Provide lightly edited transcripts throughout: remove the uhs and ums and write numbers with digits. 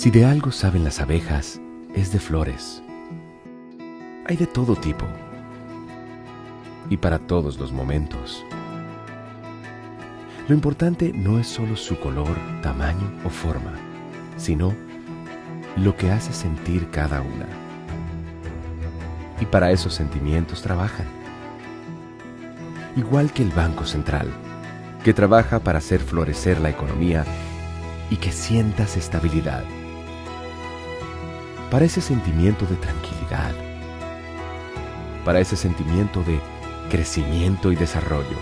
Si de algo saben las abejas, es de flores. Hay de todo tipo y para todos los momentos. Lo importante no es solo su color, tamaño o forma, sino lo que hace sentir cada una. Y para esos sentimientos trabajan. Igual que el Banco Central, que trabaja para hacer florecer la economía y que sientas estabilidad. Para ese sentimiento de tranquilidad. Para ese sentimiento de crecimiento y desarrollo.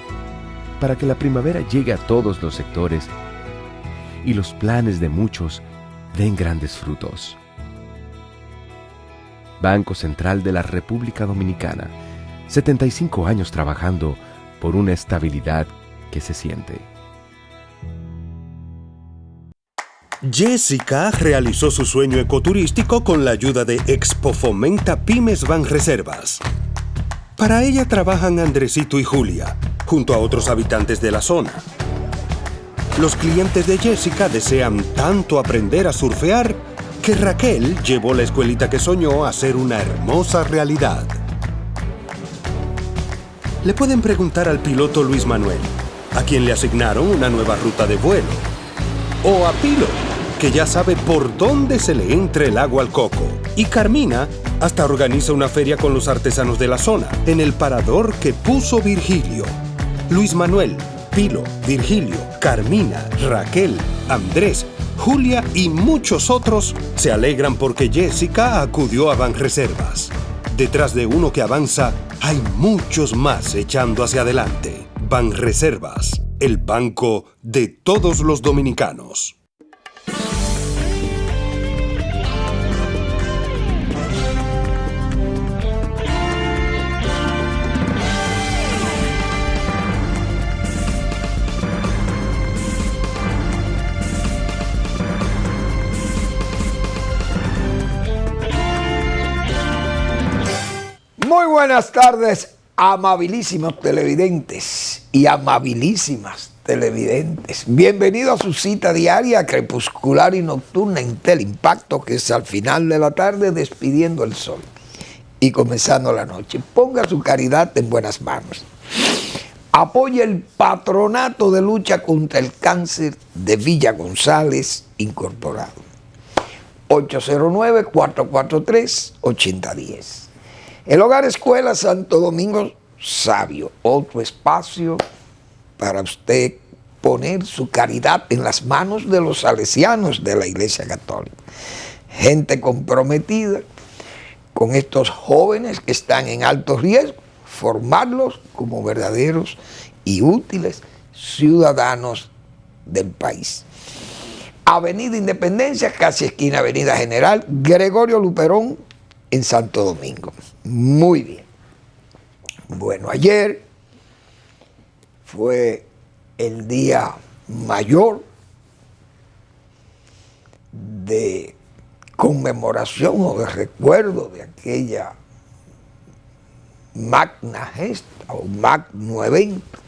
Para que la primavera llegue a todos los sectores y los planes de muchos den grandes frutos. Banco Central de la República Dominicana, 75 años trabajando por una estabilidad que se siente. Jessica realizó su sueño ecoturístico con la ayuda de Expo Fomenta Pymes Banreservas. Para ella trabajan Andresito y Julia, junto a otros habitantes de la zona. Los clientes de Jessica desean tanto aprender a surfear que Raquel llevó la escuelita que soñó a ser una hermosa realidad. Le pueden preguntar al piloto Luis Manuel, a quien le asignaron una nueva ruta de vuelo. O a Pilo, que ya sabe por dónde se le entra el agua al coco. Y Carmina hasta organiza una feria con los artesanos de la zona, en el parador que puso Virgilio. Luis Manuel, Pilo, Virgilio, Carmina, Raquel, Andrés, Julia y muchos otros se alegran porque Jessica acudió a Banreservas. Detrás de uno que avanza, hay muchos más echando hacia adelante. Banreservas, el banco de todos los dominicanos. Muy buenas tardes, amabilísimos televidentes y amabilísimas televidentes. Bienvenido a su cita diaria, crepuscular y nocturna en Teleimpacto, que es al final de la tarde despidiendo el sol y comenzando la noche. Ponga su caridad en buenas manos. Apoye el Patronato de Lucha contra el Cáncer de Villa González Incorporado. 809-443-8010. El Hogar Escuela Santo Domingo Sabio, otro espacio para usted poner su caridad en las manos de los salesianos de la Iglesia Católica. Gente comprometida con estos jóvenes que están en alto riesgo, formarlos como verdaderos y útiles ciudadanos del país. Avenida Independencia, casi esquina Avenida General Gregorio Luperón, en Santo Domingo. Muy bien. Bueno, ayer fue el día mayor de conmemoración o de recuerdo de aquella magna gesta o magno evento,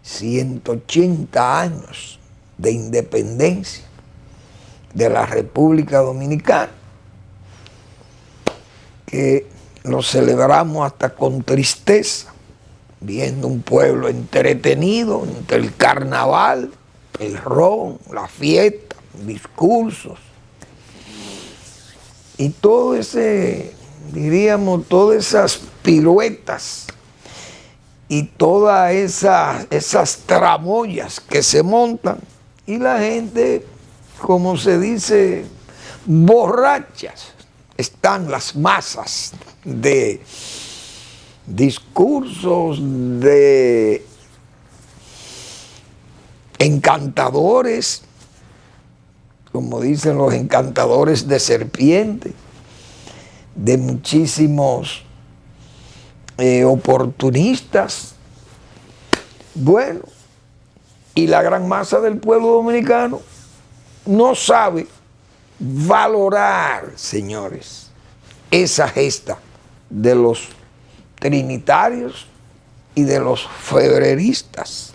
180 años de independencia de la República Dominicana, que lo celebramos hasta con tristeza, viendo un pueblo entretenido entre el carnaval, el ron, la fiesta, discursos y todo ese, diríamos, todas esas piruetas y todas esas tramoyas que se montan y la gente, como se dice, borrachas. Están las masas de discursos, de encantadores, como dicen los encantadores de serpiente, de muchísimos oportunistas. Bueno, y la gran masa del pueblo dominicano no sabe valorar, señores, esa gesta de los trinitarios y de los febreristas.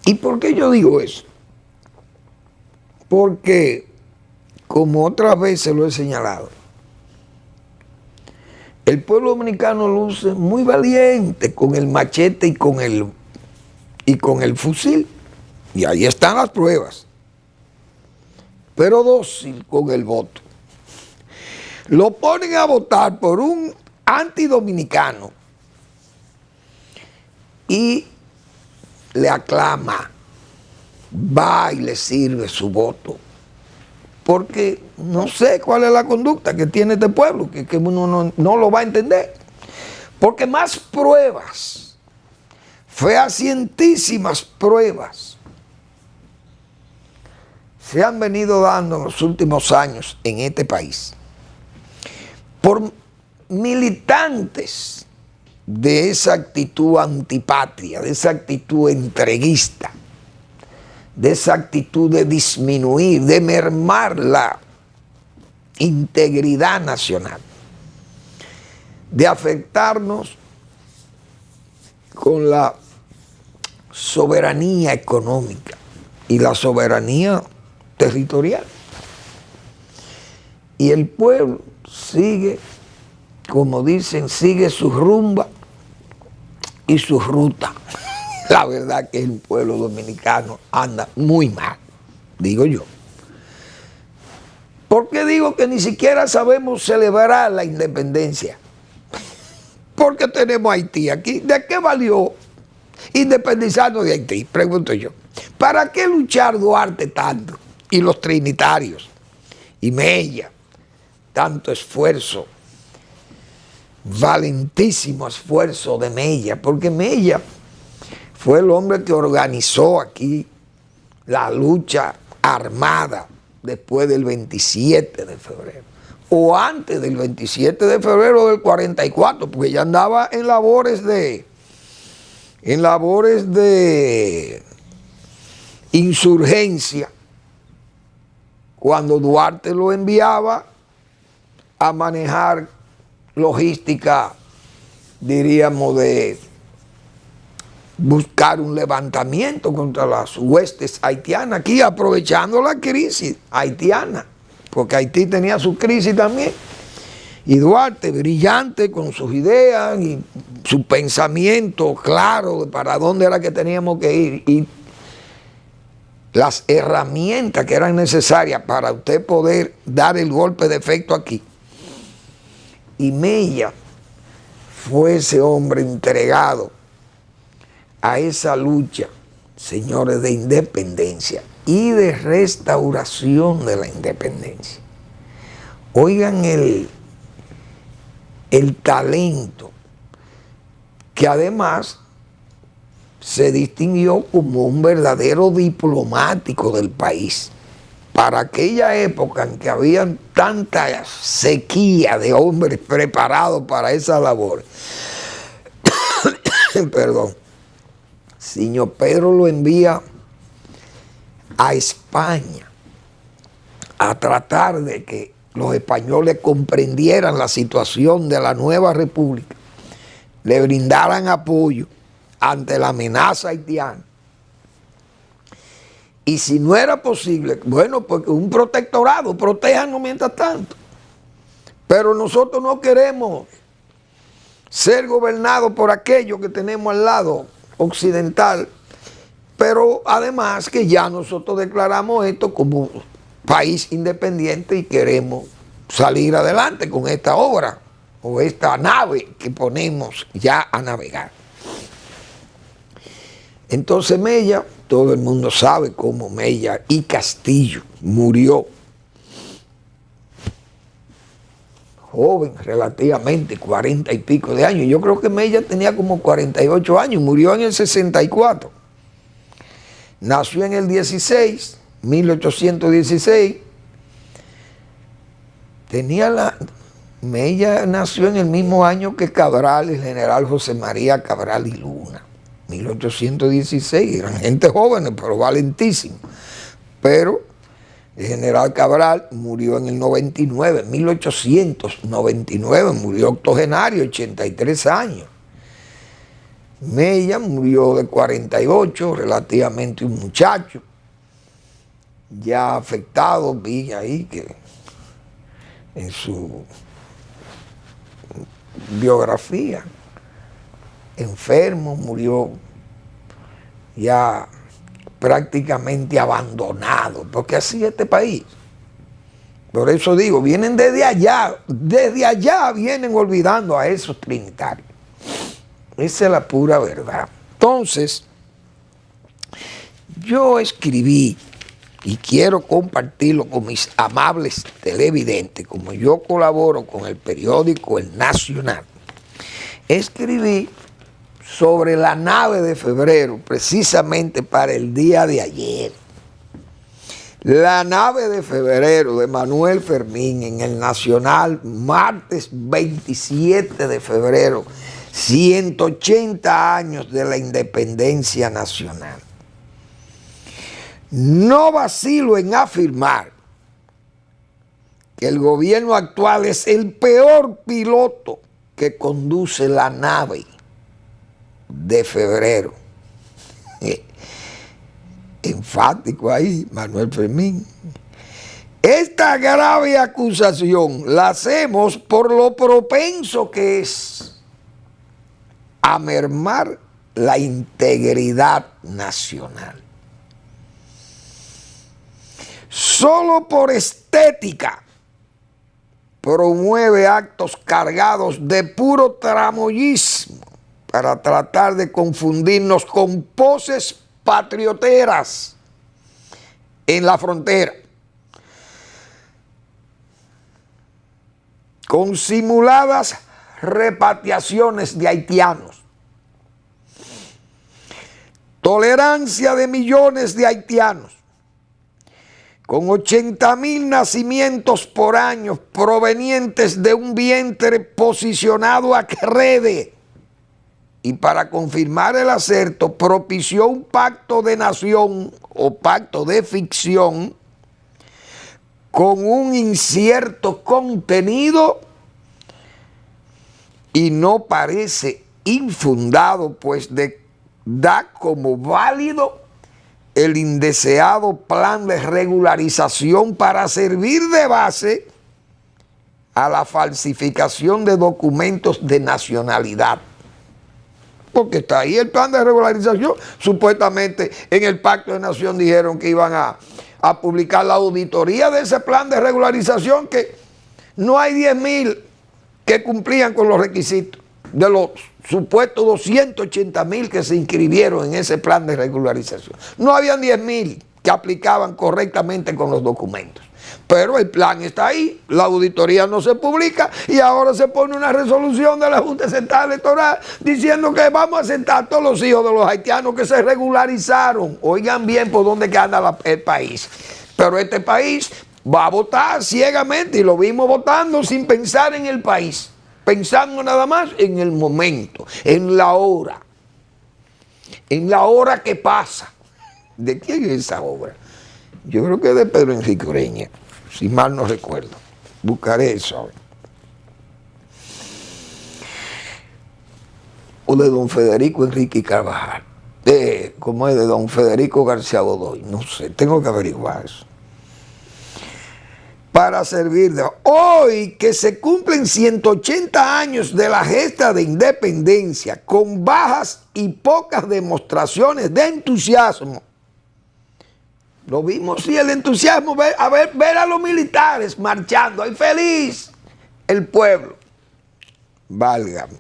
¿Y por qué yo digo eso? Porque, como otras veces lo he señalado, el pueblo dominicano luce muy valiente con el machete y con el fusil. Y ahí están las pruebas. Pero dócil con el voto. Lo ponen a votar por un antidominicano y le aclama, va y le sirve su voto. Porque no sé cuál es la conducta que tiene este pueblo, que uno no lo va a entender. Porque más pruebas, fehacientísimas pruebas, se han venido dando en los últimos años en este país por militantes de esa actitud antipatria, de esa actitud entreguista, de esa actitud de disminuir, de mermar la integridad nacional, de afectarnos con la soberanía económica y la soberanía territorial. Y el pueblo sigue, como dicen, sigue su rumba y su ruta. La verdad que el pueblo dominicano anda muy mal, digo yo. ¿Por qué digo que ni siquiera sabemos celebrar la independencia? Porque tenemos Haití aquí. ¿De qué valió independizarnos de Haití? Pregunto yo. ¿Para qué luchar Duarte tanto? Y los trinitarios, y Mella, tanto esfuerzo, valentísimo esfuerzo de Mella, porque Mella fue el hombre que organizó aquí la lucha armada después del 27 de febrero, o antes del 27 de febrero del 44, porque ya andaba en labores de insurgencia, cuando Duarte lo enviaba a manejar logística, diríamos, de buscar un levantamiento contra las huestes haitianas, aquí aprovechando la crisis haitiana, porque Haití tenía su crisis también. Y Duarte, brillante con sus ideas y su pensamiento claro de para dónde era que teníamos que ir, y las herramientas que eran necesarias para usted poder dar el golpe de efecto aquí. Y Mella fue ese hombre entregado a esa lucha, señores, de independencia y de restauración de la independencia. Oigan el talento, que además se distinguió como un verdadero diplomático del país. Para aquella época en que había tanta sequía de hombres preparados para esa labor, perdón, Señor Pedro lo envía a España a tratar de que los españoles comprendieran la situación de la nueva república, le brindaran apoyo ante la amenaza haitiana. Y si no era posible, bueno, pues un protectorado, protéjanos mientras tanto. Pero nosotros no queremos ser gobernados por aquello que tenemos al lado occidental, pero además que ya nosotros declaramos esto como país independiente y queremos salir adelante con esta obra o esta nave que ponemos ya a navegar. Entonces Mella, todo el mundo sabe cómo Mella y Castillo murió joven relativamente, 40 y pico de años. Yo creo que Mella tenía como 48 años, murió en el 64. Nació en el 1816. Mella nació en el mismo año que Cabral, el general José María Cabral y Luna. 1816, eran gente jóvenes, pero valentísimos. Pero el general Cabral murió en el 99, 1899, murió octogenario, 83 años. Mella murió de 48, relativamente un muchacho. ya afectado, vi ahí que en su biografía, enfermo, murió ya prácticamente abandonado, porque así es este país. Por eso digo, vienen desde allá vienen olvidando a esos trinitarios. Esa es la pura verdad. Entonces, yo escribí, y quiero compartirlo con mis amables televidentes, como yo colaboro con el periódico El Nacional, escribí sobre la nave de febrero, precisamente para el día de ayer. La nave de febrero de Manuel Fermín en El Nacional, martes 27 de febrero, 180 años de la independencia nacional. No vacilo en afirmar que el gobierno actual es el peor piloto que conduce la nave de febrero. Enfático ahí, Manuel Fermín. Esta grave acusación la hacemos por lo propenso que es a mermar la integridad nacional. Solo por estética promueve actos cargados de puro tramoyismo para tratar de confundirnos con poses patrioteras en la frontera, con simuladas repatriaciones de haitianos, tolerancia de millones de haitianos, con 80,000 nacimientos por año provenientes de un vientre posicionado a crede. Y para confirmar el acerto, propició un pacto de nación o pacto de ficción con un incierto contenido y no parece infundado, pues da como válido el indeseado plan de regularización para servir de base a la falsificación de documentos de nacionalidad. Porque está ahí el plan de regularización. Supuestamente en el Pacto de Nación dijeron que iban a publicar la auditoría de ese plan de regularización, que no hay 10,000 que cumplían con los requisitos de los supuestos 280,000 que se inscribieron en ese plan de regularización. No habían 10,000 que aplicaban correctamente con los documentos. Pero el plan está ahí, la auditoría no se publica y ahora se pone una resolución de la Junta Central Electoral diciendo que vamos a aceptar a todos los hijos de los haitianos que se regularizaron. Oigan bien por dónde anda el país. Pero este país va a votar ciegamente y lo vimos votando sin pensar en el país, pensando nada más en el momento, en la hora que pasa. ¿De quién es esa obra? Yo creo que es de Pedro Enrique Ureña, si mal no recuerdo. Buscaré eso. O de don Federico Enrique Carvajal. ¿Cómo es? De don Federico García Godoy. No sé, tengo que averiguar eso. Para servir de... Hoy que se cumplen 180 años de la gesta de independencia, con bajas y pocas demostraciones de entusiasmo. Lo vimos, sí, el entusiasmo, ver a los militares marchando, ahí feliz el pueblo. Válgame.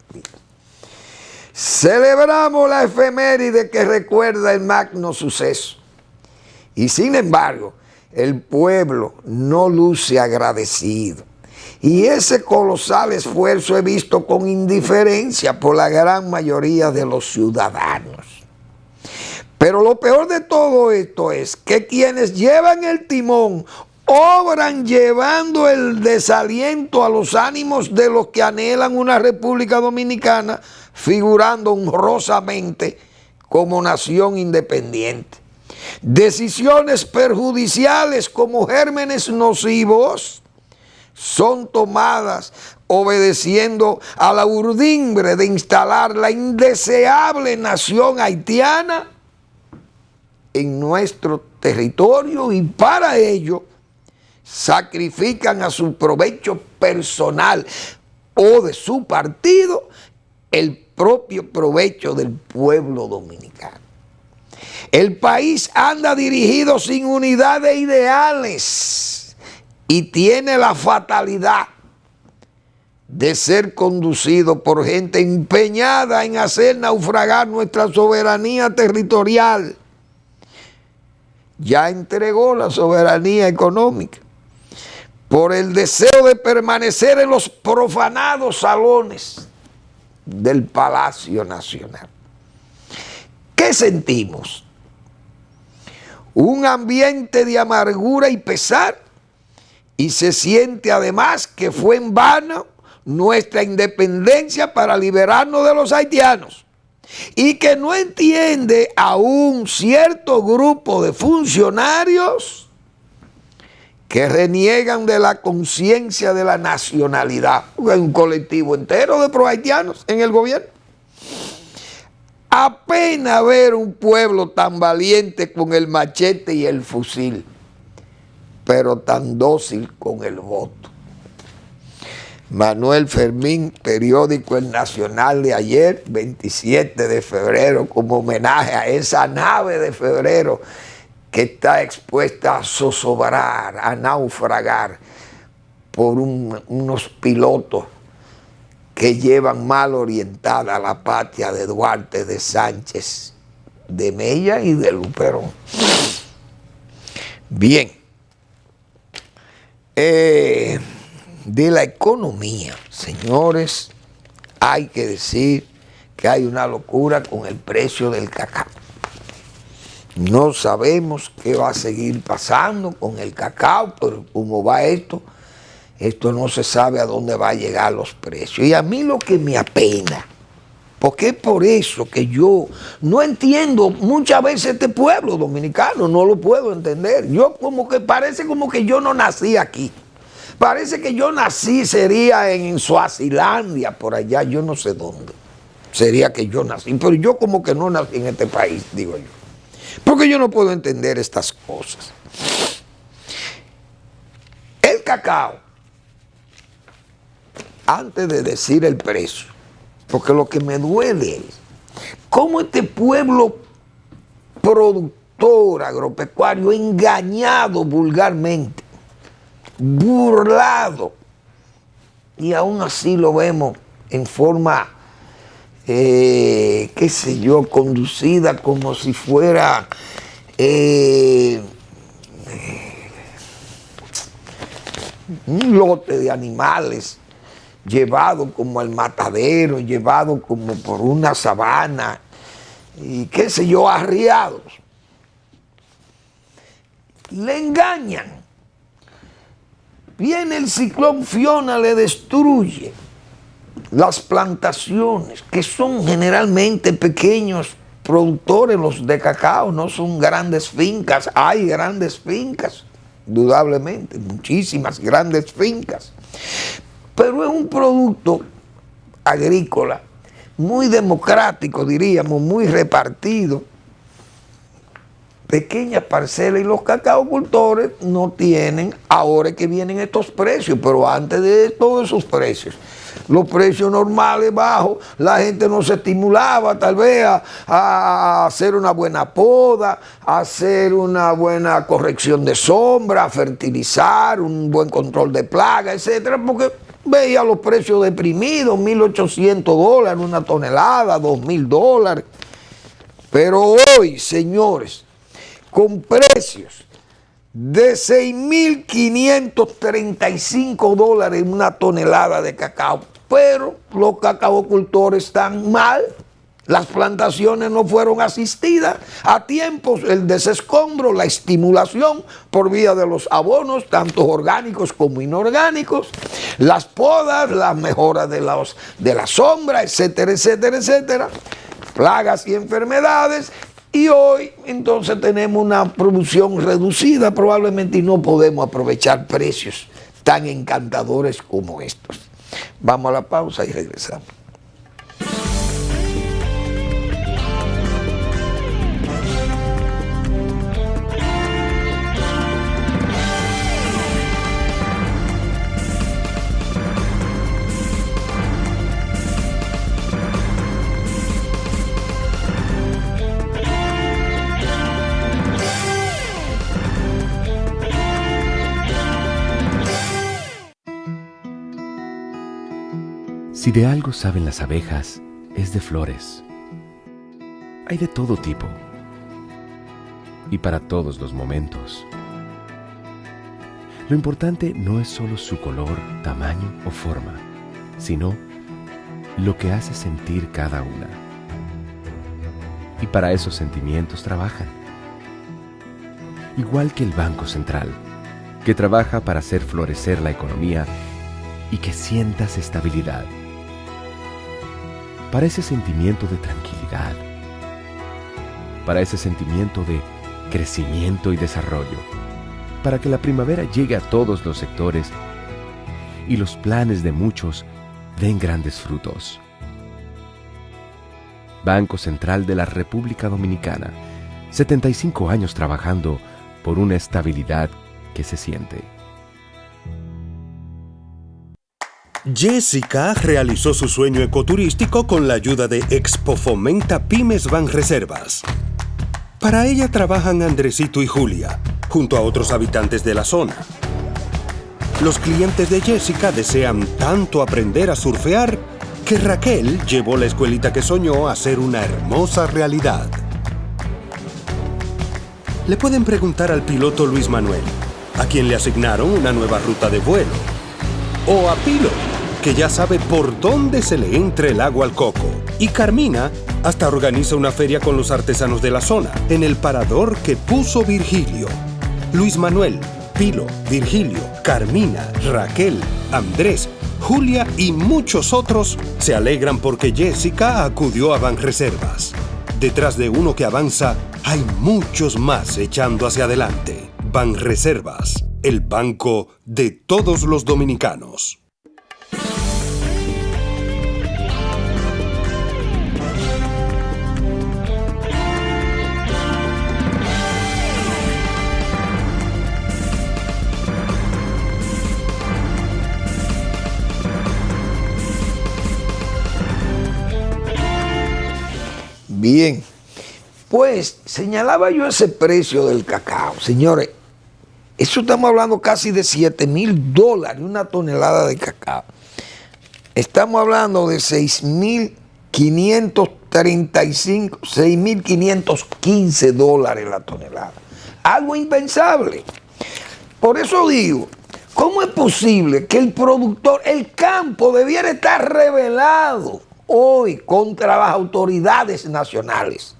Celebramos la efeméride que recuerda el magno suceso. Y sin embargo, el pueblo no luce agradecido. Y ese colosal esfuerzo he visto con indiferencia por la gran mayoría de los ciudadanos. Pero lo peor de todo esto es que quienes llevan el timón obran llevando el desaliento a los ánimos de los que anhelan una República Dominicana, figurando honrosamente como nación independiente. Decisiones perjudiciales como gérmenes nocivos son tomadas obedeciendo a la urdimbre de instalar la indeseable nación haitiana en nuestro territorio y para ello sacrifican a su provecho personal o de su partido el propio provecho del pueblo dominicano. El país anda dirigido sin unidad de ideales y tiene la fatalidad de ser conducido por gente empeñada en hacer naufragar nuestra soberanía territorial. Ya entregó la soberanía económica por el deseo de permanecer en los profanados salones del Palacio Nacional. ¿Qué sentimos? Un ambiente de amargura y pesar, y se siente además que fue en vano nuestra independencia para liberarnos de los haitianos, y que no entiende a un cierto grupo de funcionarios que reniegan de la conciencia de la nacionalidad. Hay un colectivo entero de pro-haitianos en el gobierno. Apenas ver un pueblo tan valiente con el machete y el fusil, pero tan dócil con el voto. Manuel Fermín, periódico El Nacional de ayer, 27 de febrero, como homenaje a esa nave de febrero que está expuesta a zozobrar, a naufragar por unos pilotos que llevan mal orientada a la patria de Duarte, de Sánchez, de Mella y de Luperón. Bien. De la economía, señores, hay que decir que hay una locura con el precio del cacao. No sabemos qué va a seguir pasando con el cacao, pero cómo va esto no se sabe a dónde va a llegar los precios. Y a mí lo que me apena, porque es por eso que yo no entiendo muchas veces este pueblo dominicano, no lo puedo entender. Yo como que parece como que yo no nací aquí. Parece que yo nací, sería en Suazilandia, por allá, yo no sé dónde. Sería que yo nací, pero yo como que no nací en este país, digo yo. Porque yo no puedo entender estas cosas. El cacao, antes de decir el precio, porque lo que me duele es cómo este pueblo productor agropecuario engañado vulgarmente, burlado, y aún así lo vemos en forma, qué sé yo, conducida como si fuera un lote de animales, llevado como al matadero, llevado como por una sabana, y qué sé yo, arriados. Le engañan. Viene el ciclón Fiona, le destruye las plantaciones, que son generalmente pequeños productores, los de cacao, no son grandes fincas. Hay grandes fincas, indudablemente, muchísimas grandes fincas, pero es un producto agrícola muy democrático, diríamos, muy repartido, pequeñas parcelas, y los cacaocultores no tienen, ahora es que vienen estos precios, pero antes de todos esos precios, los precios normales bajos, la gente no se estimulaba tal vez a hacer una buena poda, a hacer una buena corrección de sombra, a fertilizar, un buen control de plagas, etcétera, porque veía los precios deprimidos, $1,800 una tonelada, $2,000. Pero hoy, señores, con precios de $6,535 una tonelada de cacao, pero los cacaocultores están mal, las plantaciones no fueron asistidas a tiempo, el desescombro, la estimulación por vía de los abonos, tanto orgánicos como inorgánicos, las podas, las mejoras de la sombra, etcétera, etcétera, etcétera, plagas y enfermedades. Y hoy entonces tenemos una producción reducida probablemente y no podemos aprovechar precios tan encantadores como estos. Vamos a la pausa y regresamos. Si de algo saben las abejas, es de flores. Hay de todo tipo y para todos los momentos. Lo importante no es solo su color, tamaño o forma, sino lo que hace sentir cada una. Y para esos sentimientos trabajan. Igual que el Banco Central, que trabaja para hacer florecer la economía y que sientas estabilidad. Para ese sentimiento de tranquilidad, para ese sentimiento de crecimiento y desarrollo, para que la primavera llegue a todos los sectores y los planes de muchos den grandes frutos. Banco Central de la República Dominicana, 75 años trabajando por una estabilidad que se siente. Jessica realizó su sueño ecoturístico con la ayuda de Expo Fomenta Pymes Banreservas. Para ella trabajan Andresito y Julia, junto a otros habitantes de la zona. Los clientes de Jessica desean tanto aprender a surfear que Raquel llevó la escuelita que soñó a ser una hermosa realidad. Le pueden preguntar al piloto Luis Manuel, a quien le asignaron una nueva ruta de vuelo, o a Pilo, que ya sabe por dónde se le entra el agua al coco, y Carmina hasta organiza una feria con los artesanos de la zona, en el parador que puso Virgilio. Luis Manuel, Pilo, Virgilio, Carmina, Raquel, Andrés, Julia y muchos otros se alegran porque Jessica acudió a Banreservas. Detrás de uno que avanza, hay muchos más echando hacia adelante. Banreservas, el banco de todos los dominicanos. Bien, pues señalaba yo ese precio del cacao. Señores, eso estamos hablando casi de $7,000 una tonelada de cacao. Estamos hablando de 6.535, $6.515 la tonelada. Algo impensable. Por eso digo, ¿cómo es posible que el productor, el campo debiera estar rebelado hoy contra las autoridades nacionales?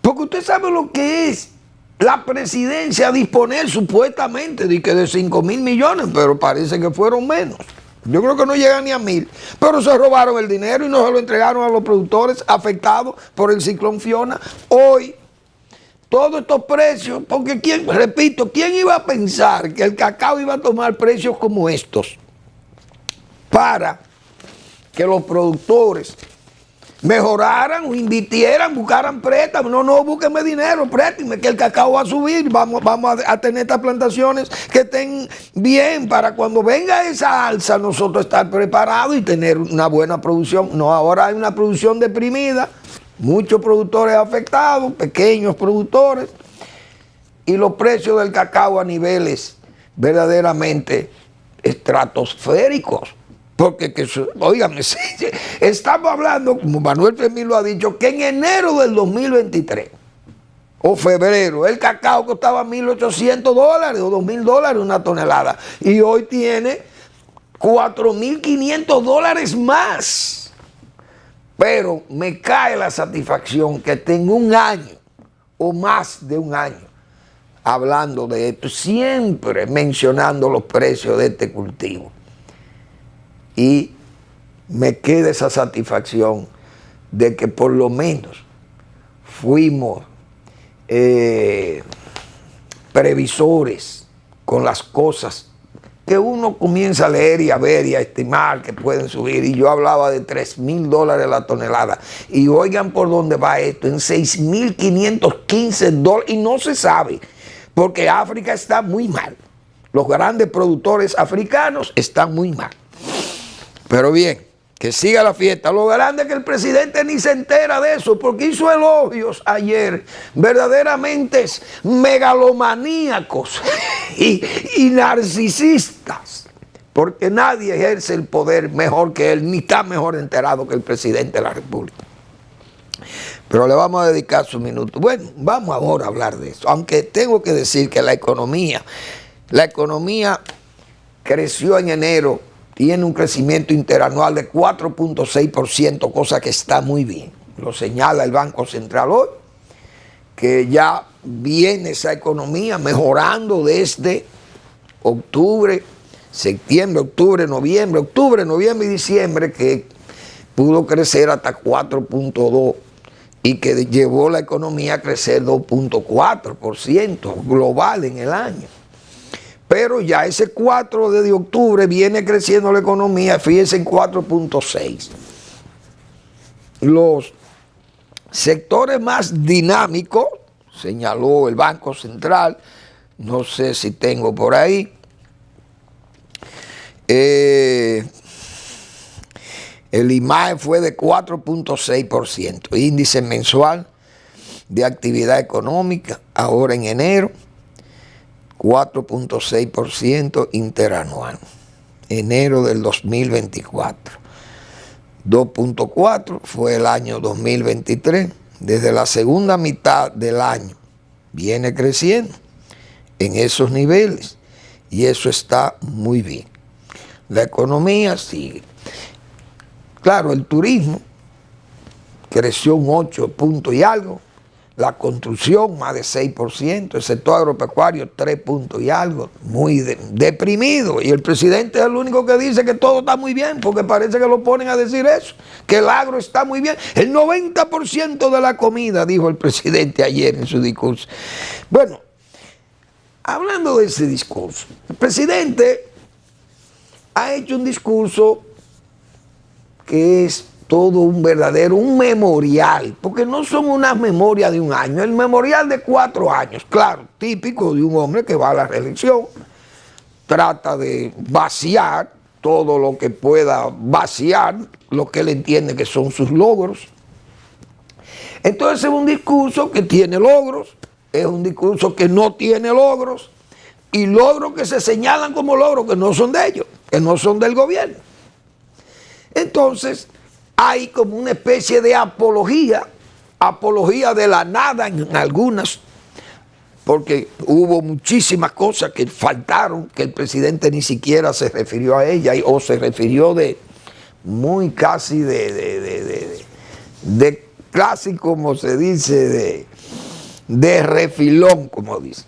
Porque usted sabe lo que es la presidencia disponer supuestamente de 5.000 millones, pero parece que fueron menos. Yo creo que no llegan ni a 1.000, pero se robaron el dinero y no se lo entregaron a los productores afectados por el ciclón Fiona. Hoy, todos estos precios, porque repito, ¿quién iba a pensar que el cacao iba a tomar precios como estos para que los productores mejoraran o invirtieran, buscaran préstamos? No, búsquenme dinero, préstame, que el cacao va a subir, vamos a tener estas plantaciones que estén bien para cuando venga esa alza nosotros estar preparados y tener una buena producción. No, ahora hay una producción deprimida, muchos productores afectados, pequeños productores, y los precios del cacao a niveles verdaderamente estratosféricos. Porque, óigame, estamos hablando, como Manuel Fermín lo ha dicho, que en enero del 2023 o febrero el cacao costaba $1.800 o $2.000 una tonelada y hoy tiene $4.500 más. Pero me cae la satisfacción que tengo un año o más de un año hablando de esto, siempre mencionando los precios de este cultivo. Y me queda esa satisfacción de que por lo menos fuimos previsores con las cosas que uno comienza a leer y a ver y a estimar que pueden subir. Y yo hablaba de $3.000 la tonelada. Y oigan por dónde va esto, en $6.515. Y no se sabe, porque África está muy mal. Los grandes productores africanos están muy mal. Pero bien, que siga la fiesta. Lo grande es que el presidente ni se entera de eso, porque hizo elogios ayer verdaderamente megalomaníacos y narcisistas porque nadie ejerce el poder mejor que él, ni está mejor enterado que el presidente de la República. Pero le vamos a dedicar su minuto. Bueno, vamos ahora a hablar de eso, aunque tengo que decir que la economía creció en enero, tiene un crecimiento interanual de 4.6%, cosa que está muy bien. Lo señala el Banco Central hoy, que ya viene esa economía mejorando desde octubre, septiembre, octubre, noviembre y diciembre, que pudo crecer hasta 4.2% y que llevó la economía a crecer 2.4% global en el año. Pero ya ese 4 de octubre viene creciendo la economía, fíjense, en 4.6%. Los sectores más dinámicos, señaló el Banco Central, no sé si tengo por ahí, el IMAE fue de 4.6%, índice mensual de actividad económica, ahora en enero, 4.6% interanual, enero del 2024. 2.4 fue el año 2023, desde la segunda mitad del año viene creciendo en esos niveles y eso está muy bien. La economía sigue. Claro, el turismo creció un 8 puntos y algo, la construcción más de 6%, el sector agropecuario 3 puntos y algo, muy deprimido. Y el presidente es el único que dice que todo está muy bien, porque parece que lo ponen a decir eso, que el agro está muy bien. El 90% de la comida, dijo el presidente ayer en su discurso. Bueno, hablando de ese discurso, el presidente ha hecho un discurso que es todo un memorial, porque no son unas memorias de un año, el memorial de 4 años, claro, típico de un hombre que va a la reelección, trata de vaciar todo lo que pueda vaciar, lo que él entiende que son sus logros. Entonces es un discurso que tiene logros, es un discurso que no tiene logros, y logros que se señalan como logros que no son de ellos, que no son del gobierno. Entonces hay como una especie de apología de la nada en algunas, porque hubo muchísimas cosas que faltaron, que el presidente ni siquiera se refirió a ella, o se refirió de muy casi de casi como se dice, de refilón, como dice.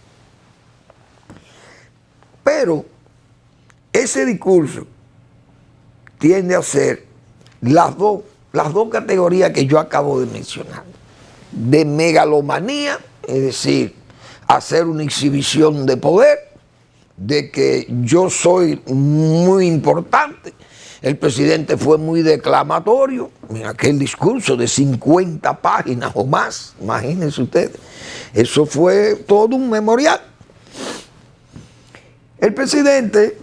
Pero ese discurso tiende a ser las dos categorías que yo acabo de mencionar, de megalomanía, es decir, hacer una exhibición de poder, de que yo soy muy importante. El presidente fue muy declamatorio en aquel discurso de 50 páginas o más, imagínense ustedes, eso fue todo un memorial. El presidente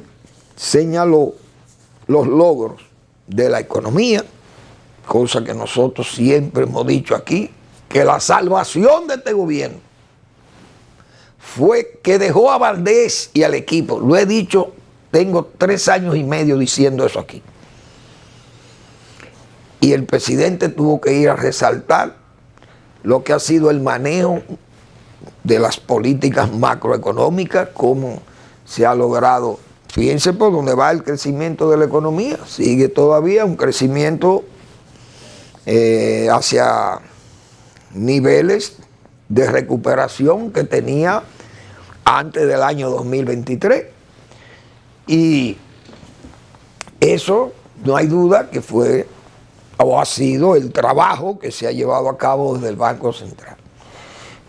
señaló los logros de la economía, cosa que nosotros siempre hemos dicho aquí, que la salvación de este gobierno fue que dejó a Valdés y al equipo. Lo he dicho, tengo 3 años y medio diciendo eso aquí. Y el presidente tuvo que ir a resaltar lo que ha sido el manejo de las políticas macroeconómicas, cómo se ha logrado. Fíjense por dónde va el crecimiento de la economía. Sigue todavía un crecimiento hacia niveles de recuperación que tenía antes del año 2023. Y eso no hay duda que fue o ha sido el trabajo que se ha llevado a cabo desde el Banco Central.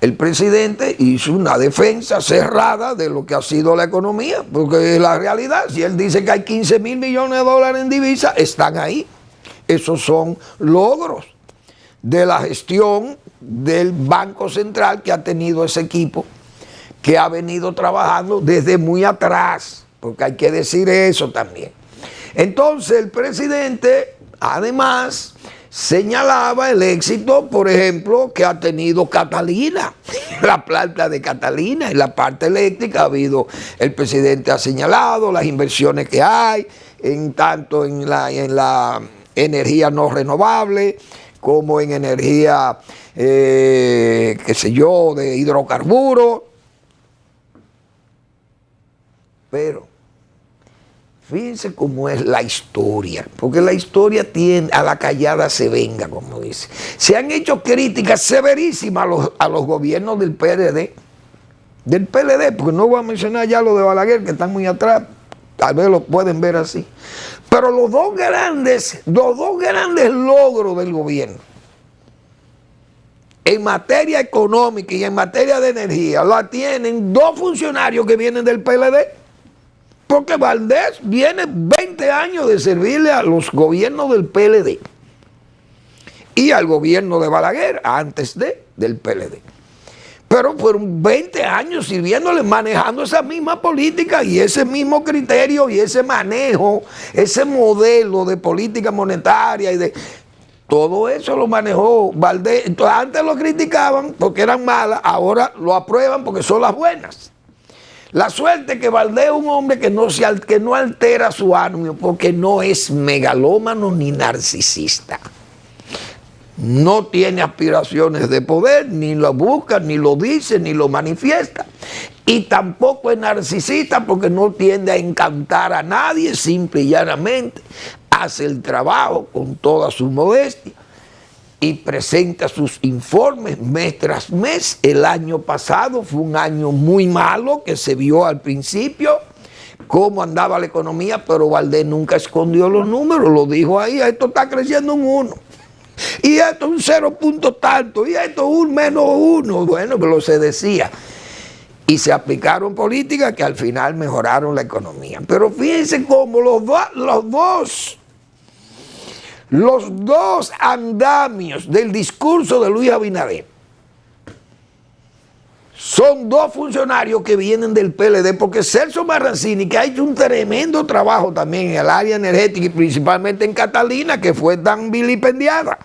El presidente hizo una defensa cerrada de lo que ha sido la economía, porque la realidad, si él dice que hay 15.000 millones de dólares en divisas, están ahí. Esos son logros de la gestión del Banco Central que ha tenido ese equipo, que ha venido trabajando desde muy atrás, porque hay que decir eso también. Entonces el presidente, además, señalaba el éxito, por ejemplo, que ha tenido Catalina, la planta de Catalina, en la parte eléctrica ha habido, el presidente ha señalado las inversiones que hay, tanto en la energía no renovable, como en energía, qué sé yo, de hidrocarburos. Pero fíjense cómo es la historia, porque la historia tiende a la callada se venga, como dice. Se han hecho críticas severísimas a los gobiernos del PLD, porque no voy a mencionar ya lo de Balaguer, que están muy atrás, tal vez lo pueden ver así. Pero los dos grandes logros del gobierno, en materia económica y en materia de energía, la tienen dos funcionarios que vienen del PLD. Porque Valdés viene 20 años de servirle a los gobiernos del PLD y al gobierno de Balaguer antes del PLD. Pero fueron 20 años sirviéndole, manejando esa misma política y ese mismo criterio y ese manejo, ese modelo de política monetaria y de... Todo eso lo manejó Valdés. Entonces antes lo criticaban porque eran malas, ahora lo aprueban porque son las buenas. La suerte que Valdés es un hombre que no altera su ánimo porque no es megalómano ni narcisista. No tiene aspiraciones de poder, ni lo busca, ni lo dice, ni lo manifiesta. Y tampoco es narcisista porque no tiende a encantar a nadie, simple y llanamente hace el trabajo con toda su modestia y presenta sus informes mes tras mes. El año pasado fue un año muy malo que se vio al principio cómo andaba la economía, pero Valdés nunca escondió los números, lo dijo ahí, esto está creciendo un 1, y esto un 0 punto tanto, y esto un -1, bueno, pero se decía. Y se aplicaron políticas que al final mejoraron la economía. Pero fíjense cómo los dos andamios del discurso de Luis Abinader son dos funcionarios que vienen del PLD, porque Celso Marrancini, que ha hecho un tremendo trabajo también en el área energética y principalmente en Catalina, que fue tan vilipendiada,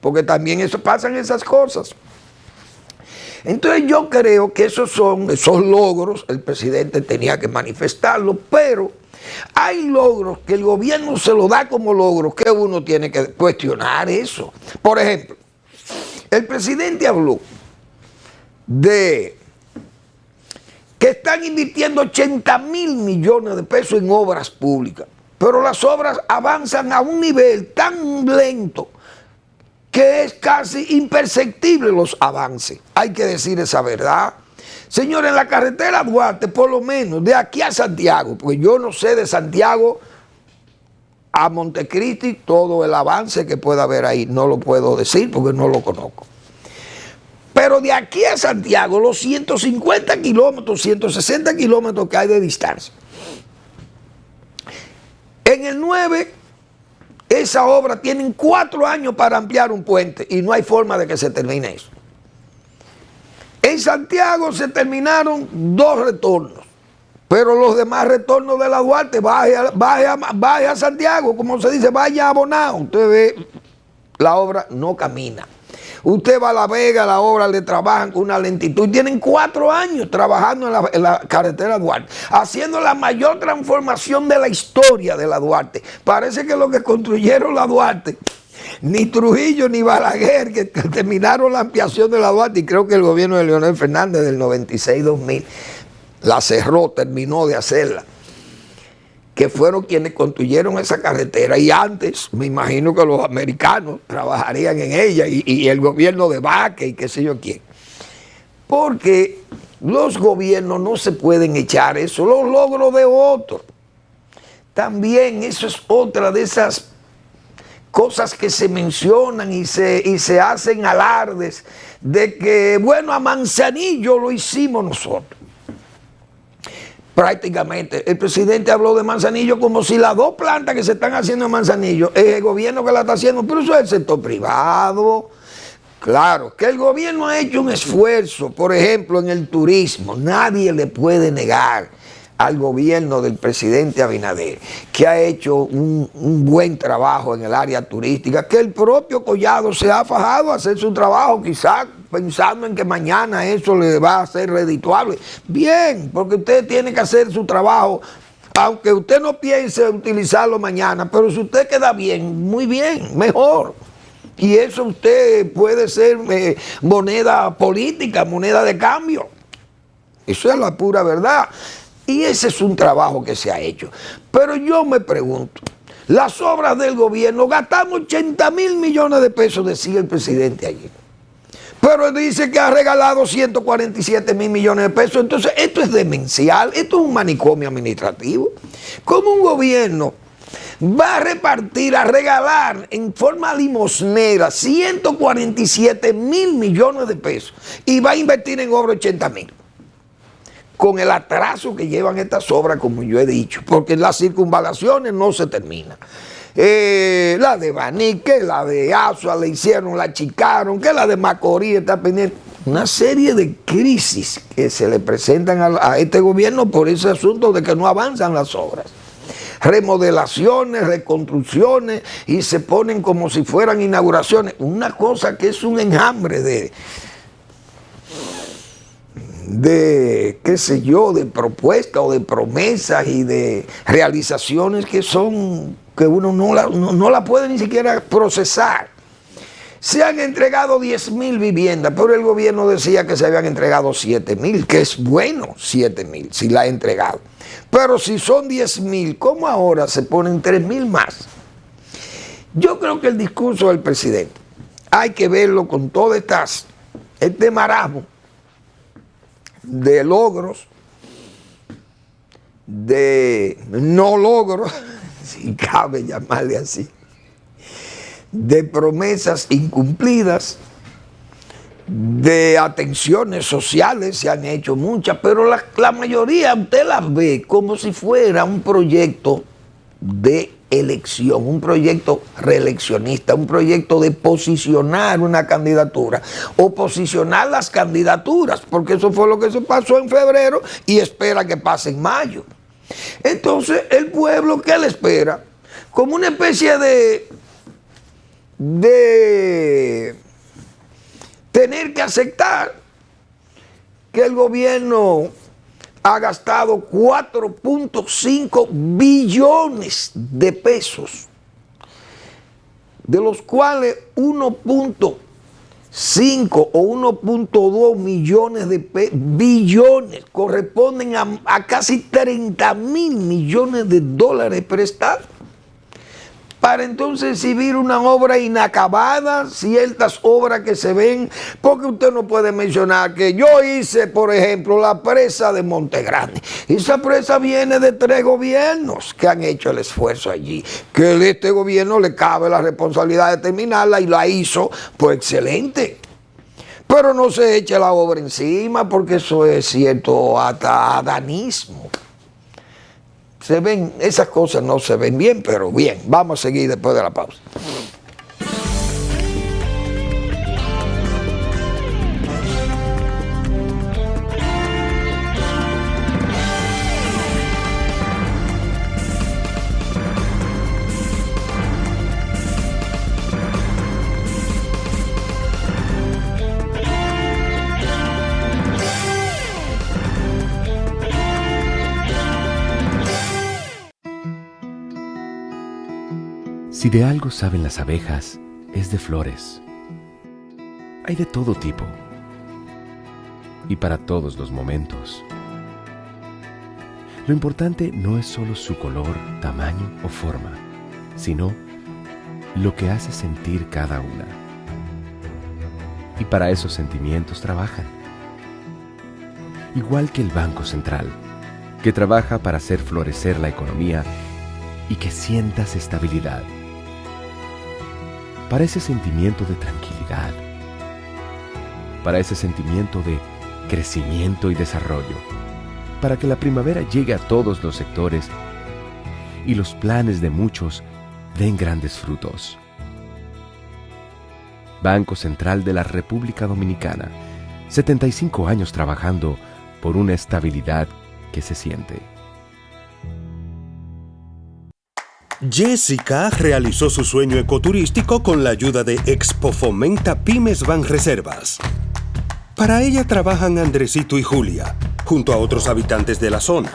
porque también pasan esas cosas. Entonces yo creo que esos logros, el presidente tenía que manifestarlos, pero hay logros que el gobierno se lo da como logros que uno tiene que cuestionar eso. Por ejemplo, el presidente habló de que están invirtiendo 80.000 millones de pesos en obras públicas, pero las obras avanzan a un nivel tan lento que es casi imperceptible los avances. Hay que decir esa verdad. Señores, en la carretera Duarte, por lo menos de aquí a Santiago, porque yo no sé de Santiago a Montecristi todo el avance que pueda haber ahí, no lo puedo decir porque no lo conozco. Pero de aquí a Santiago, los 150 kilómetros, 160 kilómetros que hay de distancia, en el 9, esa obra tienen 4 años para ampliar un puente y no hay forma de que se termine eso. En Santiago se terminaron 2 retornos, pero los demás retornos de la Duarte, vaya a Santiago, como se dice, vaya a Bonao. Usted ve, la obra no camina. Usted va a La Vega, la obra le trabajan con una lentitud. Tienen 4 años trabajando en la carretera Duarte, haciendo la mayor transformación de la historia de la Duarte. Parece que lo que construyeron la Duarte, ni Trujillo ni Balaguer, que terminaron la ampliación de la Duarte, y creo que el gobierno de Leonel Fernández del 96-2000 la cerró, terminó de hacerla, que fueron quienes construyeron esa carretera. Y antes, me imagino que los americanos trabajarían en ella y el gobierno de Vázquez y qué sé yo quién. Porque los gobiernos no se pueden echar eso, los logros de otros. También eso es otra de esas cosas que se mencionan y se hacen alardes de que, bueno, a Manzanillo lo hicimos nosotros. Prácticamente, el presidente habló de Manzanillo como si las 2 plantas que se están haciendo en Manzanillo es el gobierno que la está haciendo, pero eso es el sector privado. Claro, que el gobierno ha hecho un esfuerzo, por ejemplo, en el turismo, nadie le puede negar al gobierno del presidente Abinader, que ha hecho un buen trabajo en el área turística, que el propio Collado se ha fajado a hacer su trabajo, quizás pensando en que mañana eso le va a ser redituable. Bien, porque usted tiene que hacer su trabajo, aunque usted no piense utilizarlo mañana, pero si usted queda bien, muy bien, mejor. Y eso usted puede ser moneda política, moneda de cambio. Eso es la pura verdad. Y ese es un trabajo que se ha hecho. Pero yo me pregunto, las obras del gobierno, gastamos 80,000 millones de pesos, decía el presidente ayer. Pero él dice que ha regalado 147,000 millones de pesos. Entonces, esto es demencial, esto es un manicomio administrativo. ¿Cómo un gobierno va a repartir, a regalar en forma limosnera 147,000 millones de pesos y va a invertir en obra 80,000? Con el atraso que llevan estas obras, como yo he dicho, porque las circunvalaciones no se terminan. La de Baní, que la de Azua le hicieron, la achicaron, que la de Macorís está pendiente. Una serie de crisis que se le presentan a este gobierno por ese asunto de que no avanzan las obras. Remodelaciones, reconstrucciones, y se ponen como si fueran inauguraciones. Una cosa que es un enjambre de qué sé yo, de propuestas o de promesas y de realizaciones que uno no la puede ni siquiera procesar. Se han entregado 10,000 viviendas, pero el gobierno decía que se habían entregado 7,000, que es bueno 7,000 si la ha entregado. Pero si son 10,000, ¿cómo ahora se ponen 3,000 más? Yo creo que el discurso del presidente hay que verlo con todo este marasmo de logros, de no logros, si cabe llamarle así, de promesas incumplidas, de atenciones sociales, se han hecho muchas, pero la mayoría usted las ve como si fuera un proyecto de elección, un proyecto reeleccionista, un proyecto de posicionar una candidatura o posicionar las candidaturas, porque eso fue lo que se pasó en febrero y espera que pase en mayo. Entonces, el pueblo, ¿qué le espera? Como una especie de tener que aceptar que el gobierno ha gastado 4.5 billones de pesos, de los cuales 1.5 o 1.2 millones de billones corresponden a casi 30,000 millones de dólares prestados, para entonces exhibir una obra inacabada, ciertas obras que se ven, porque usted no puede mencionar que yo hice, por ejemplo, la presa de Montegrande. Esa presa viene de 3 gobiernos que han hecho el esfuerzo allí, que a este gobierno le cabe la responsabilidad de terminarla y la hizo, pues excelente. Pero no se eche la obra encima, porque eso es cierto hasta adanismo. Se ven, esas cosas no se ven bien, pero bien, vamos a seguir después de la pausa. Si de algo saben las abejas, es de flores. Hay de todo tipo y para todos los momentos. Lo importante no es solo su color, tamaño o forma, sino lo que hace sentir cada una. Y para esos sentimientos trabajan. Igual que el Banco Central, que trabaja para hacer florecer la economía y que sientas estabilidad. Para ese sentimiento de tranquilidad, para ese sentimiento de crecimiento y desarrollo, para que la primavera llegue a todos los sectores y los planes de muchos den grandes frutos. Banco Central de la República Dominicana, 75 años trabajando por una estabilidad que se siente. Jessica realizó su sueño ecoturístico con la ayuda de Expo Fomenta Pymes Banreservas. Para ella trabajan Andresito y Julia, junto a otros habitantes de la zona.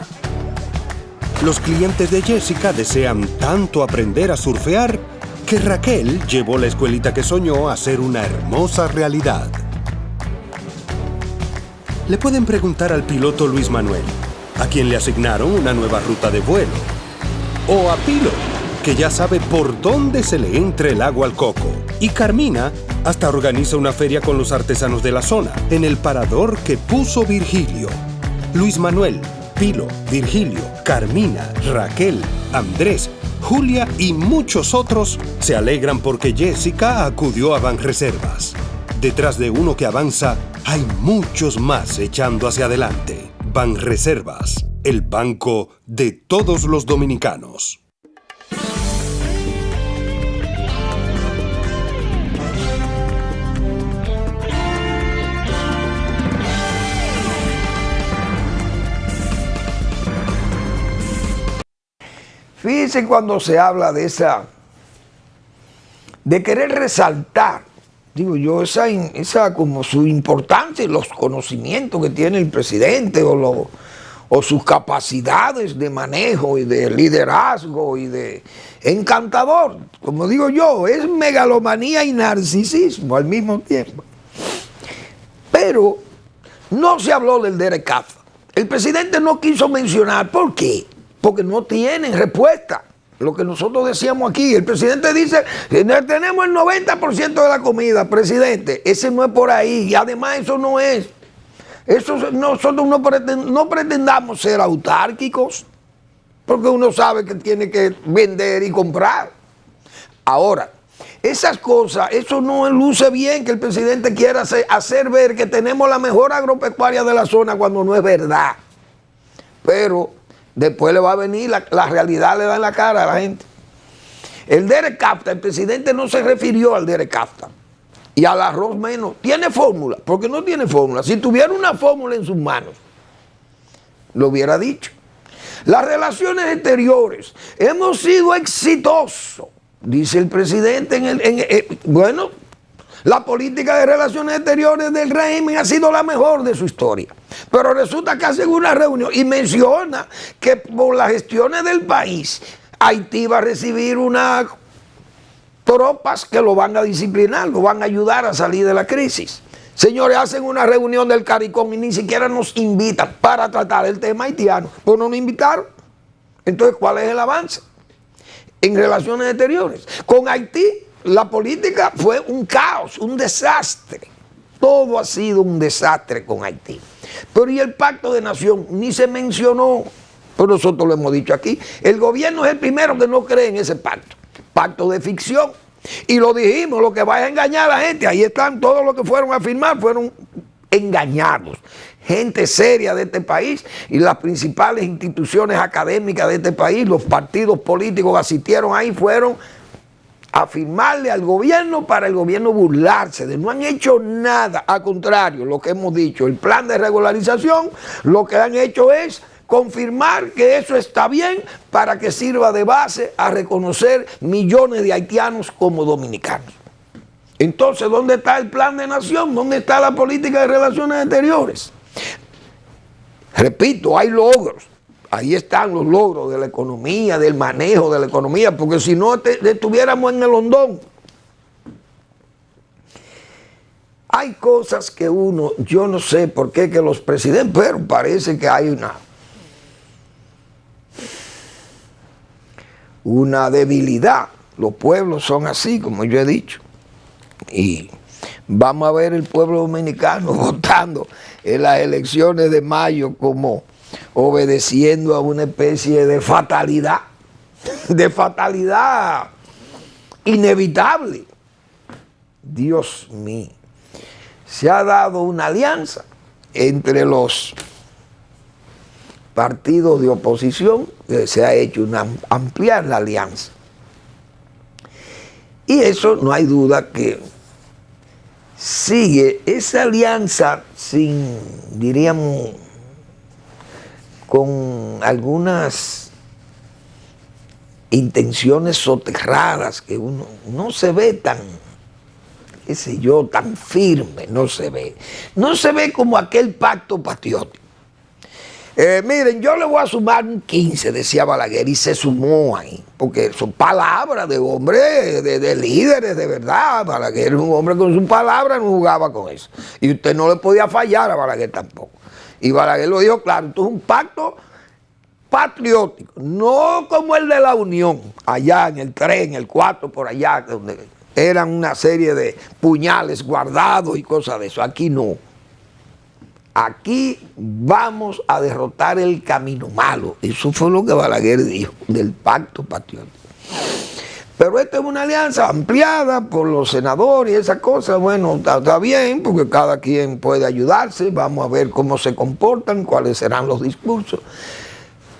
Los clientes de Jessica desean tanto aprender a surfear que Raquel llevó la escuelita que soñó a ser una hermosa realidad. Le pueden preguntar al piloto Luis Manuel, a quien le asignaron una nueva ruta de vuelo. O a Pilo, que ya sabe por dónde se le entra el agua al coco. Y Carmina hasta organiza una feria con los artesanos de la zona, en el parador que puso Virgilio. Luis Manuel, Pilo, Virgilio, Carmina, Raquel, Andrés, Julia y muchos otros se alegran porque Jessica acudió a Banreservas. Detrás de uno que avanza, hay muchos más echando hacia adelante. Banreservas, el banco de todos los dominicanos. Fíjense cuando se habla de querer resaltar, digo yo, esa como su importancia y los conocimientos que tiene el presidente o sus capacidades de manejo y de liderazgo y de encantador, como digo yo, es megalomanía y narcisismo al mismo tiempo. Pero no se habló del DERECAF. El presidente no quiso mencionar, ¿por qué? Porque no tienen respuesta. Lo que nosotros decíamos aquí, el presidente dice, tenemos el 90% de la comida, presidente, ese no es por ahí, y además eso no es. Nosotros no pretendamos ser autárquicos, porque uno sabe que tiene que vender y comprar. Ahora, esas cosas, eso no luce bien que el presidente quiera hacer ver que tenemos la mejor agropecuaria de la zona cuando no es verdad. Pero después le va a venir, la realidad le da en la cara a la gente. El DERECAFTA, el presidente no se refirió al DERECAFTA. Y al arroz menos. Tiene fórmula, porque no tiene fórmula. Si tuviera una fórmula en sus manos, lo hubiera dicho. Las relaciones exteriores. Hemos sido exitosos, dice el presidente. Bueno, la política de relaciones exteriores del régimen ha sido la mejor de su historia. Pero resulta que hacen una reunión y menciona que por las gestiones del país, Haití va a recibir unas tropas que lo van a disciplinar, lo van a ayudar a salir de la crisis. Señores, hacen una reunión del CARICOM y ni siquiera nos invitan para tratar el tema haitiano. Pues no nos invitaron. Entonces, ¿cuál es el avance en relaciones exteriores? Con Haití, la política fue un caos, un desastre. Todo ha sido un desastre con Haití. Pero ¿y el pacto de nación? Ni se mencionó. Pero nosotros lo hemos dicho aquí. El gobierno es el primero que no cree en ese pacto. Pacto de ficción. Y lo dijimos, lo que va a engañar a la gente. Ahí están todos los que fueron a firmar, fueron engañados. Gente seria de este país y las principales instituciones académicas de este país, los partidos políticos que asistieron ahí fueron a firmarle al gobierno para el gobierno burlarse de. No han hecho nada, al contrario, lo que hemos dicho, el plan de regularización, lo que han hecho es confirmar que eso está bien para que sirva de base a reconocer millones de haitianos como dominicanos. Entonces, ¿dónde está el plan de nación? ¿Dónde está la política de relaciones exteriores? Repito, hay logros. Ahí están los logros de la economía, del manejo de la economía, porque si no estuviéramos en el hondón. Hay cosas que yo no sé por qué que los presidentes, pero parece que hay una debilidad. Los pueblos son así, como yo he dicho. Y vamos a ver el pueblo dominicano votando en las elecciones de mayo como obedeciendo a una especie de fatalidad inevitable. Dios mío. Se ha dado una alianza entre los partidos de oposición, se ha hecho ampliar la alianza. Y eso no hay duda que sigue esa alianza diríamos, con algunas intenciones soterradas, que uno no se ve tan, qué sé yo, tan firme, no se ve. No se ve como aquel pacto patriótico. Miren, yo le voy a sumar un 15, decía Balaguer, y se sumó ahí, porque son palabras de hombre, de líderes, de verdad. Balaguer es un hombre con sus palabras, no jugaba con eso. Y usted no le podía fallar a Balaguer tampoco. Y Balaguer lo dijo claro, esto es un pacto patriótico, no como el de la Unión, allá en el 3, en el 4, por allá, donde eran una serie de puñales guardados y cosas de eso. Aquí no. Aquí vamos a derrotar el camino malo. Eso fue lo que Balaguer dijo del pacto patriótico. Pero esta es una alianza ampliada por los senadores y esas cosas. Bueno, está bien, porque cada quien puede ayudarse. Vamos a ver cómo se comportan, cuáles serán los discursos.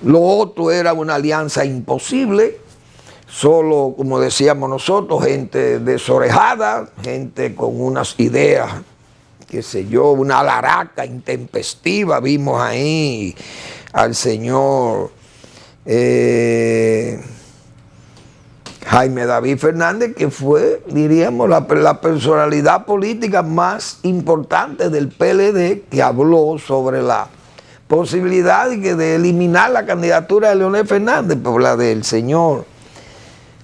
Lo otro era una alianza imposible. Solo, como decíamos nosotros, gente desorejada, gente con unas ideas, qué sé yo, una laraca intempestiva. Vimos ahí al señor Jaime David Fernández, que fue, diríamos, la personalidad política más importante del PLD, que habló sobre la posibilidad de eliminar la candidatura de Leonel Fernández por la del señor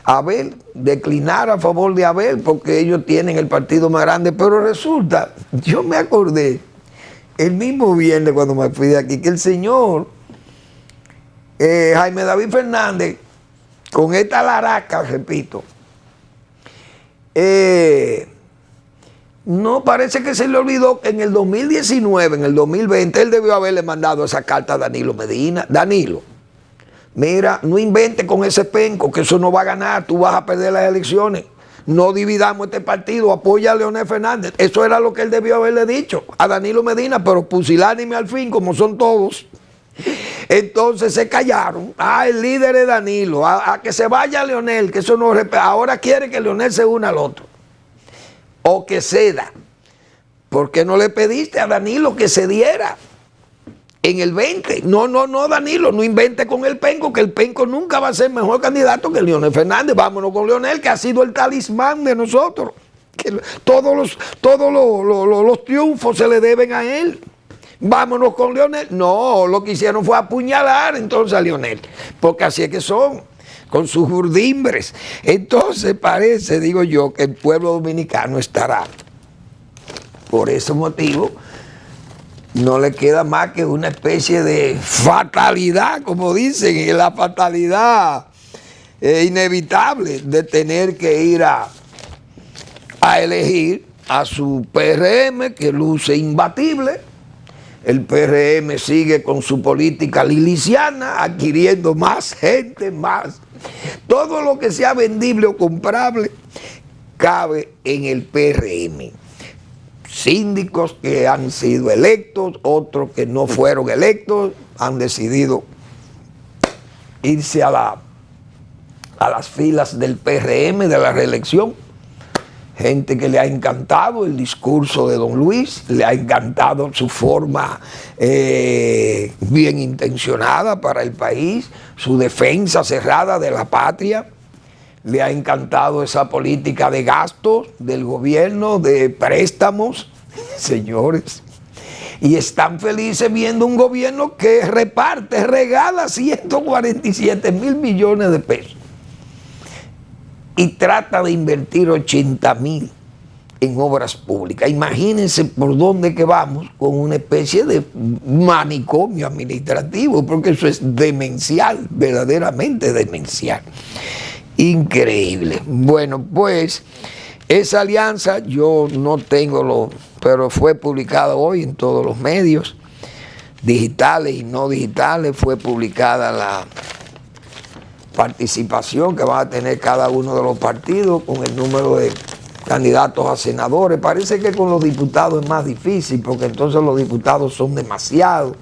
Abel, declinar a favor de Abel porque ellos tienen el partido más grande. Pero resulta, yo me acordé el mismo viernes cuando me fui de aquí, que el señor Jaime David Fernández, con esta laraca, repito, no, parece que se le olvidó que en el 2019, en el 2020, él debió haberle mandado esa carta a Danilo Medina. Danilo, mira, no invente con ese penco, que eso no va a ganar, tú vas a perder las elecciones. No dividamos este partido, apoya a Leonel Fernández. Eso era lo que él debió haberle dicho a Danilo Medina, pero pusilánime al fin, como son todos. Entonces se callaron. El líder es Danilo, a que se vaya Leonel, que eso no. Ahora quiere que Leonel se una al otro, o que ceda. ¿Por qué no le pediste a Danilo que cediera en el 20? No, Danilo, no invente con el penco, que el penco nunca va a ser mejor candidato que Leonel Fernández. Vámonos con Leonel, que ha sido el talismán de nosotros, que todos los triunfos se le deben a él. Vámonos con Leonel. No, lo que hicieron fue apuñalar entonces a Leonel, porque así es que son, con sus urdimbres. Entonces parece, digo yo, que el pueblo dominicano estará, por ese motivo, no le queda más que una especie de fatalidad, como dicen, la fatalidad inevitable de tener que ir a elegir a su PRM, que luce imbatible. El PRM sigue con su política liliciana, adquiriendo más gente, más. Todo lo que sea vendible o comprable cabe en el PRM. Síndicos que han sido electos, otros que no fueron electos, han decidido irse a las filas del PRM, de la reelección. Gente que le ha encantado el discurso de don Luis, le ha encantado su forma bien intencionada para el país, su defensa cerrada de la patria. Le ha encantado esa política de gastos del gobierno, de préstamos, señores. Y están felices viendo un gobierno que reparte, regala 147 mil millones de pesos. Y trata de invertir 80.000 en obras públicas. Imagínense por dónde que vamos, con una especie de manicomio administrativo, porque eso es demencial, verdaderamente demencial. Increíble. Bueno, pues esa alianza yo no tengo pero fue publicada hoy en todos los medios, digitales y no digitales. Fue publicada la participación que va a tener cada uno de los partidos con el número de candidatos a senadores. Parece que con los diputados es más difícil, porque entonces los diputados son demasiados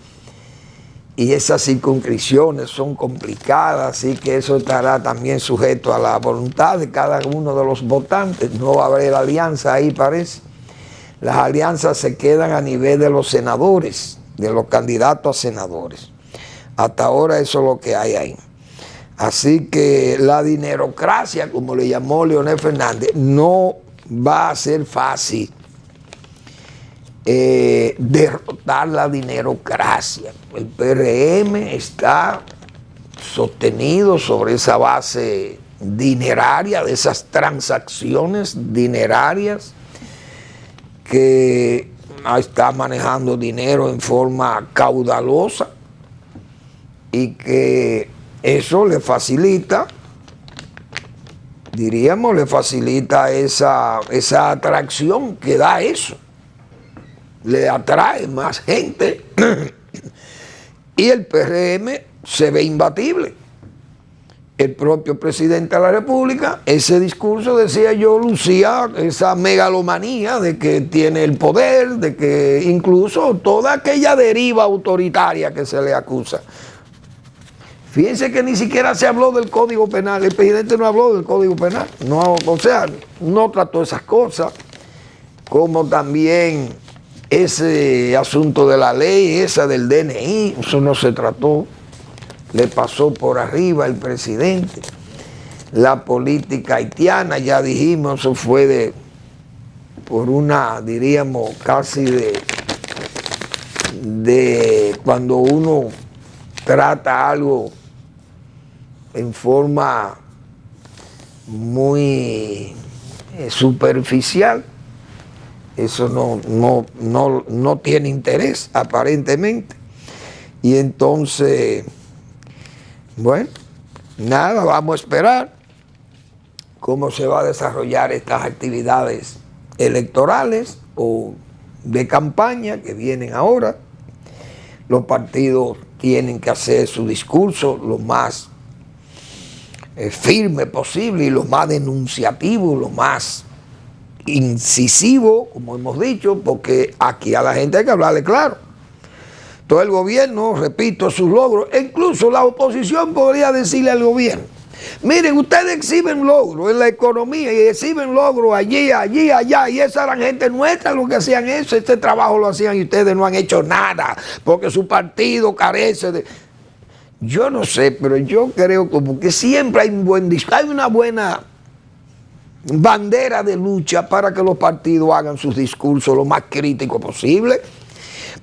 y esas circunscripciones son complicadas, así que eso estará también sujeto a la voluntad de cada uno de los votantes. No va a haber alianza ahí, parece. Las alianzas se quedan a nivel de los senadores, de los candidatos a senadores. Hasta ahora eso es lo que hay ahí. Así que la dinerocracia, como le llamó Leonel Fernández, no va a ser fácil derrotar la dinerocracia. El PRM está sostenido sobre esa base dineraria, de esas transacciones dinerarias, que está manejando dinero en forma caudalosa y que eso le facilita, diríamos, le facilita esa atracción que da eso. Le atrae más gente y el PRM se ve imbatible. El propio presidente de la República, ese discurso, decía yo, lucía esa megalomanía de que tiene el poder, de que incluso toda aquella deriva autoritaria que se le acusa. Fíjense que ni siquiera se habló del Código Penal, el presidente no habló del Código Penal, no, o sea, no trató esas cosas, como también ese asunto de la ley, esa del DNI, eso no se trató. Le pasó por arriba el presidente. La política haitiana, ya dijimos, eso fue por una, diríamos, casi de cuando uno trata algo en forma muy superficial, eso no tiene interés aparentemente. Y entonces, bueno, nada, vamos a esperar cómo se va a desarrollar estas actividades electorales o de campaña que vienen ahora. Los partidos tienen que hacer su discurso lo más firme posible y lo más denunciativo, lo más incisivo, como hemos dicho, porque aquí a la gente hay que hablarle claro. Todo el gobierno, repito, sus logros, e incluso la oposición podría decirle al gobierno: miren, ustedes exhiben logros en la economía y exhiben logros allí, allá, y esa eran gente nuestra los que hacían eso, este trabajo lo hacían y ustedes no han hecho nada, porque su partido carece de... Yo no sé, pero yo creo como que siempre hay un buen discurso, hay una buena bandera de lucha para que los partidos hagan sus discursos lo más crítico posible.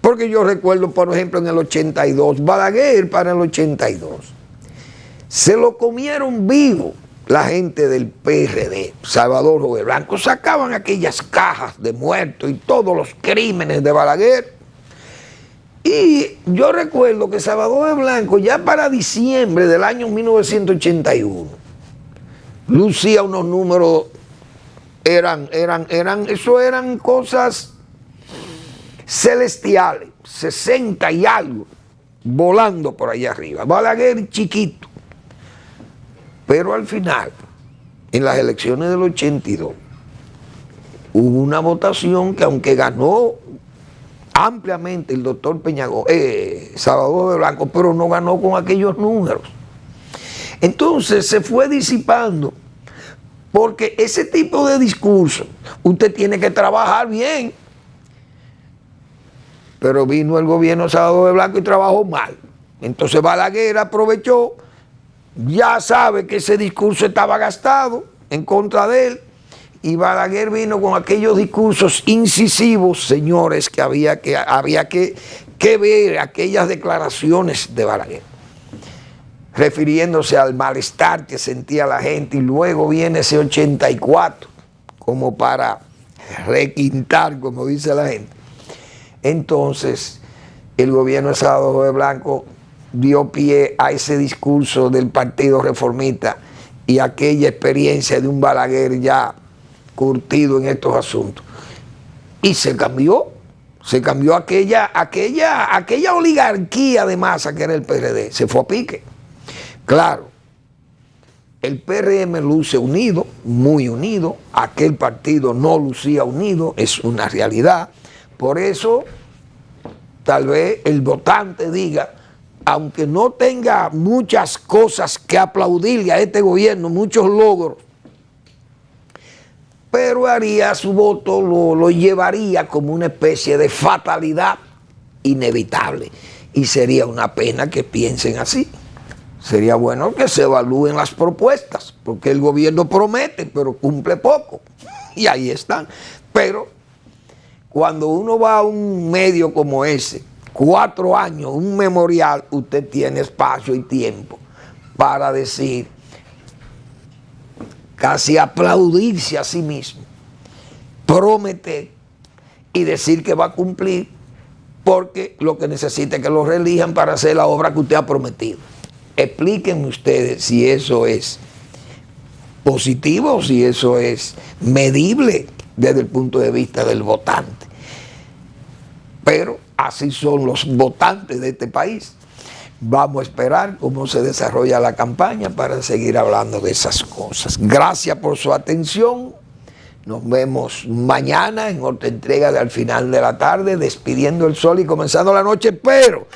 Porque yo recuerdo, por ejemplo, en el 82, Balaguer para el 82, se lo comieron vivo la gente del PRD, Salvador Jorge Blanco, sacaban aquellas cajas de muertos y todos los crímenes de Balaguer. Y yo recuerdo que Salvador Jorge Blanco, ya para diciembre del año 1981, lucía unos números, eso eran cosas celestiales, 60 y algo, volando por allá arriba. Balaguer chiquito. Pero al final, en las elecciones del 82, hubo una votación que, aunque ganó ampliamente el doctor Salvador de Blanco, pero no ganó con aquellos números. Entonces se fue disipando, porque ese tipo de discurso usted tiene que trabajar bien. Pero vino el gobierno de Salvador de Blanco y trabajó mal. Entonces Balaguer aprovechó, ya sabe que ese discurso estaba gastado en contra de él, y Balaguer vino con aquellos discursos incisivos, señores, que había que ver aquellas declaraciones de Balaguer, refiriéndose al malestar que sentía la gente, y luego viene ese 84, como para requintar, como dice la gente. Entonces, el gobierno de Salvador de Blanco dio pie a ese discurso del Partido Reformista y aquella experiencia de un Balaguer ya curtido en estos asuntos. Y se cambió aquella oligarquía de masa que era el PRD, se fue a pique. Claro, el PRM luce unido, muy unido, aquel partido no lucía unido, es una realidad. Por eso, tal vez el votante diga, aunque no tenga muchas cosas que aplaudirle a este gobierno, muchos logros, pero haría su voto, lo llevaría como una especie de fatalidad inevitable. Y sería una pena que piensen así. sería bueno que se evalúen las propuestas, porque el gobierno promete, pero cumple poco. Y ahí están. Pero cuando uno va a un medio como ese, 4 años, un memorial, usted tiene espacio y tiempo para decir, casi aplaudirse a sí mismo, prometer y decir que va a cumplir, porque lo que necesita es que lo reelijan para hacer la obra que usted ha prometido. Explíquenme ustedes si eso es positivo, si eso es medible desde el punto de vista del votante. Pero así son los votantes de este país. Vamos a esperar cómo se desarrolla la campaña para seguir hablando de esas cosas. Gracias por su atención. Nos vemos mañana en otra entrega de Al Final de la Tarde, despidiendo el sol y comenzando la noche, pero